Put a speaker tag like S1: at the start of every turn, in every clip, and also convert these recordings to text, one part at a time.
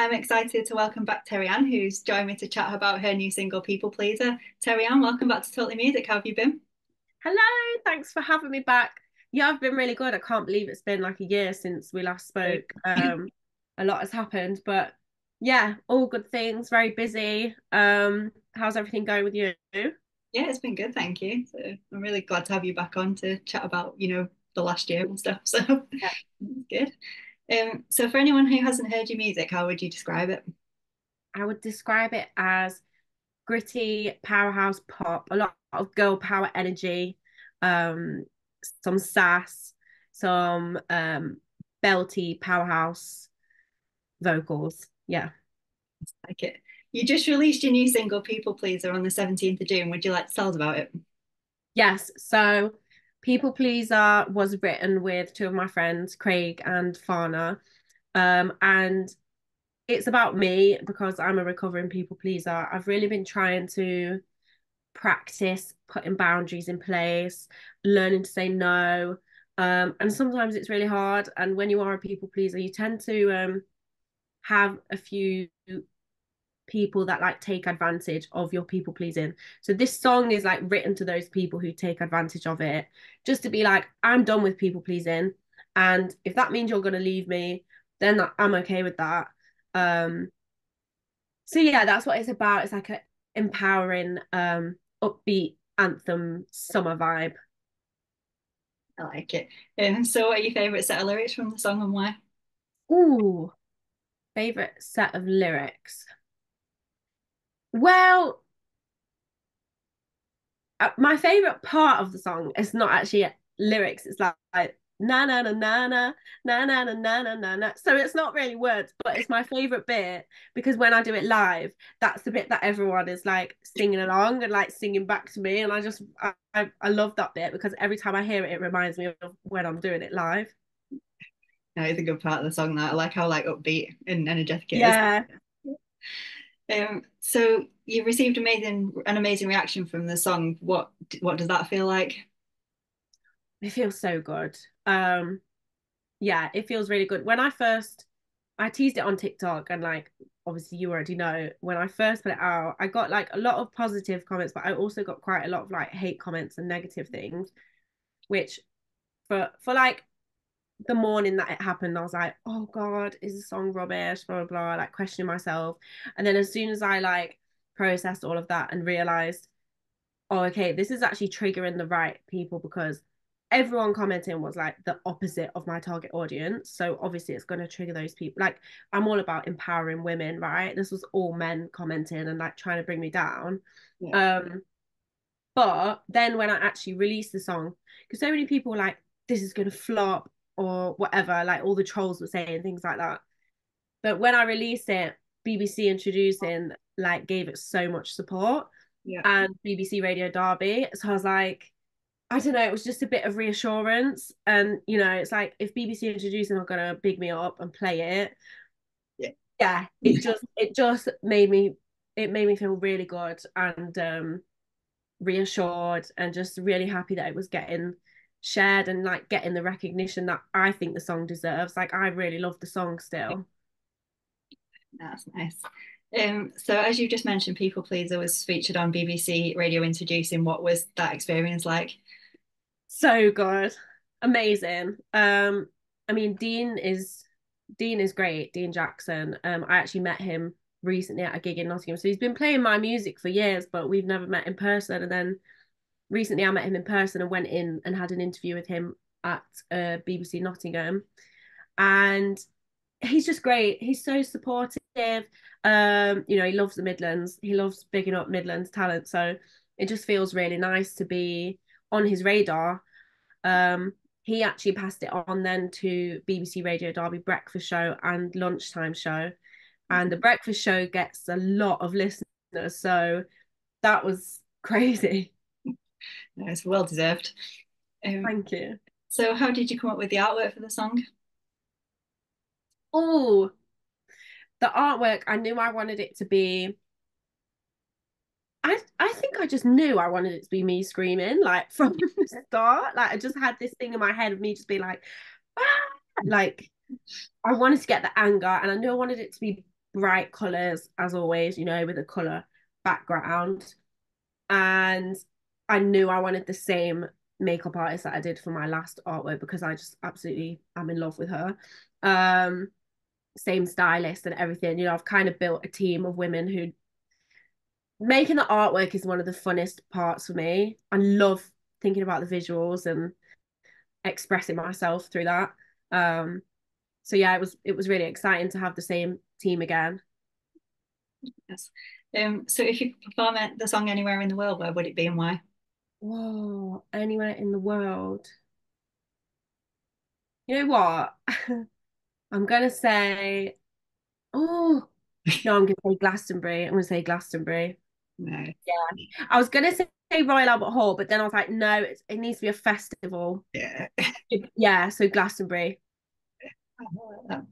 S1: I'm excited to welcome back Terrianne, who's joined me to chat about her new single, People Pleaser. Terrianne, welcome back to Totally Music. How have you been?
S2: Hello, thanks for having me back. Yeah, I've been really good. I can't believe it's been like a year since we last spoke. A lot has happened, but yeah, all good things, very busy. How's everything going with you?
S1: Yeah, it's been good, thank you. So I'm really glad to have you back on to chat about, the last year and stuff. So
S2: Yeah.
S1: it's good. So for anyone who hasn't heard your music, how would you describe it?
S2: I would describe it as gritty powerhouse pop, a lot of girl power energy, um, some sass, some belty powerhouse vocals. Yeah.
S1: Like it. You just released your new single, People Pleaser, on the 17th of June. Would you like to tell us about it?
S2: Yes. So People Pleaser was written with two of my friends, Craig and Fana. And it's about me because I'm a recovering people pleaser. I've really been trying to practice putting boundaries in place, learning to say no. And sometimes it's really hard. And when you are a people pleaser, you tend to have a few people that like take advantage of your people pleasing. So this song is like written to those people who take advantage of it, just to be like, I'm done with people pleasing. And if that means you're gonna leave me, then I'm okay with that. Um, so yeah, that's what it's about. It's like a empowering, upbeat anthem summer vibe.
S1: I like it. So what are your favourite set of lyrics from the song and why?
S2: Ooh, favorite set of lyrics. Well, my favorite part of the song is not actually lyrics. It's like na na na na na na na na na na na na. So it's not really words, but it's my favorite bit because when I do it live, that's the bit that everyone is like singing along and like singing back to me, and I love that bit because every time I hear it, it reminds me of when I'm doing it live.
S1: No, it's a good part of the song that I like how like upbeat and energetic it is.
S2: Yeah,
S1: So you received an amazing reaction from the song. What does that feel like?
S2: it feels so good. Um, yeah, it feels really good. I teased it on TikTok and like obviously you already know when I first put it out, I got like a lot of positive comments, but I also got quite a lot of like hate comments and negative things, which for like the morning that it happened, I was like, oh God, is the song rubbish? Blah blah blah, like questioning myself. And then as soon as I like processed all of that and realized, oh, okay, this is actually triggering the right people because everyone commenting was like the opposite of my target audience. So obviously it's going to trigger those people. Like I'm all about empowering women, right? This was all men commenting and like trying to bring me down.
S1: Yeah,
S2: Um, but then when I actually released the song, because so many people were like, this is going to flop or whatever, like all the trolls were saying things like that. But when I released it, BBC introducing like gave it so much support
S1: yeah,
S2: and BBC Radio Derby. So I was like, I don't know, it was just a bit of reassurance. And it's like if BBC introducing are gonna big me up and play it,
S1: yeah.
S2: yeah, it just made me feel really good and reassured and just really happy that it was getting shared and like getting the recognition that I think the song deserves. Like I really love the song still.
S1: That's nice. So as you just mentioned, People Pleaser was featured on BBC Radio Introducing. What was that experience like?
S2: So good. Amazing. I mean Dean is great, Dean Jackson. I actually met him recently at a gig in Nottingham. So he's been playing my music for years, but we've never met in person. And then recently I met him in person and went in and had an interview with him at BBC Nottingham. And he's just great. He's so supportive. He loves the Midlands. He loves bigging up Midlands talent. So it just feels really nice to be on his radar. um, he actually passed it on then to BBC Radio Derby breakfast show and lunchtime show. And the breakfast show gets a lot of listeners. So that was crazy.
S1: No, it's well deserved. Um,
S2: Thank you.
S1: so how did you come up with the artwork for the song?
S2: Oh, the artwork, I knew I wanted it to be. I think I just knew I wanted it to be me screaming like from the start. Like I just had this thing in my head of me just being like, ah! Like I wanted to get the anger and I knew I wanted it to be bright colours as always, with a colour background. And I knew I wanted the same makeup artist that I did for my last artwork because I just absolutely am in love with her. Um, Same stylist and everything. I've kind of built a team of women who making the artwork is one of the funnest parts for me. I love thinking about the visuals and expressing myself through that. Um, so yeah, it was really exciting to have the same team again.
S1: Yes. So if you could perform the song anywhere in the world, where would it be and why?
S2: Whoa, anywhere in the world. You know what? I'm gonna say, oh no, I'm gonna say Glastonbury. I'm gonna say Glastonbury.
S1: No.
S2: Yeah. I was gonna say Royal Albert Hall, but then I was like, no, it needs to be a festival.
S1: Yeah.
S2: Yeah, so Glastonbury.
S1: I like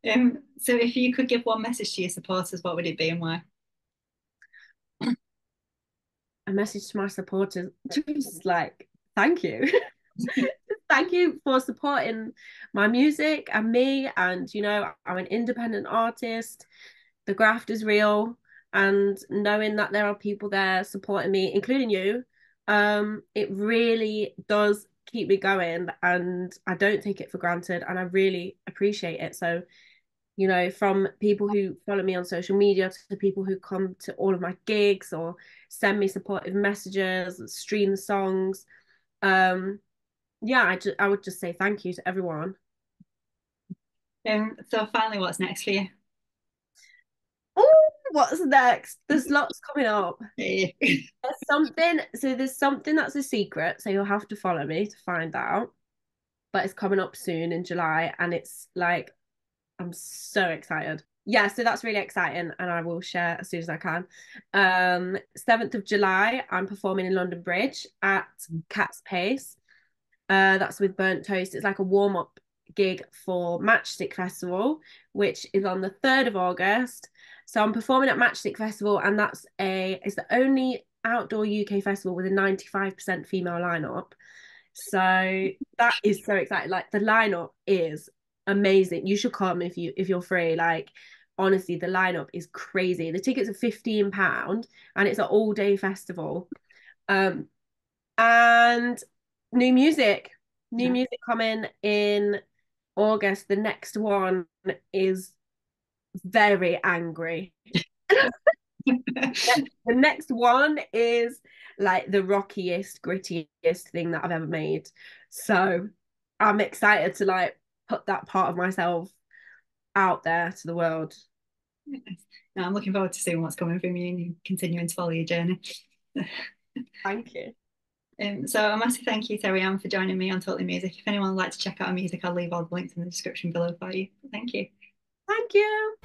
S1: that. So if you could give one message to your supporters, what would it be and why?
S2: A message to my supporters, just like, thank you. Thank you for supporting my music and me. And, I'm an independent artist. The graft is real. And knowing that there are people there supporting me, including you, it really does keep me going. And I don't take it for granted. And I really appreciate it. So, from people who follow me on social media to people who come to all of my gigs or send me supportive messages, stream the songs. Um, yeah, I would just say thank you to everyone.
S1: So finally, what's next for you?
S2: Oh, what's next? There's lots coming up.
S1: Eh,
S2: There's something that's a secret, so you'll have to follow me to find out. But it's coming up soon in July, and it's like I'm so excited. Yeah, so that's really exciting, and I will share as soon as I can. 7th of July, I'm performing in London Bridge at Cat's Pace. That's with Burnt Toast. It's like a warm up gig for Matchstick Festival, which is on the 3rd of August. So I'm performing at Matchstick Festival, and it's the only outdoor UK festival with a 95% female lineup. So that is so exciting. Like the lineup is amazing. You should come if you're free. Like honestly, the lineup is crazy. The tickets are £15 and it's an all-day festival. Um, and new music, new
S1: no.
S2: music coming in August. The next one is very angry. The next one is like the rockiest, grittiest thing that I've ever made. So I'm excited to like put that part of myself out there to the world.
S1: No, I'm looking forward to seeing what's coming from you and continuing to follow your journey.
S2: Thank you.
S1: So a massive thank you, Terrianne, for joining me on Totally Music. If anyone would like to check out our music, I'll leave all the links in the description below for you. Thank you.
S2: Thank you.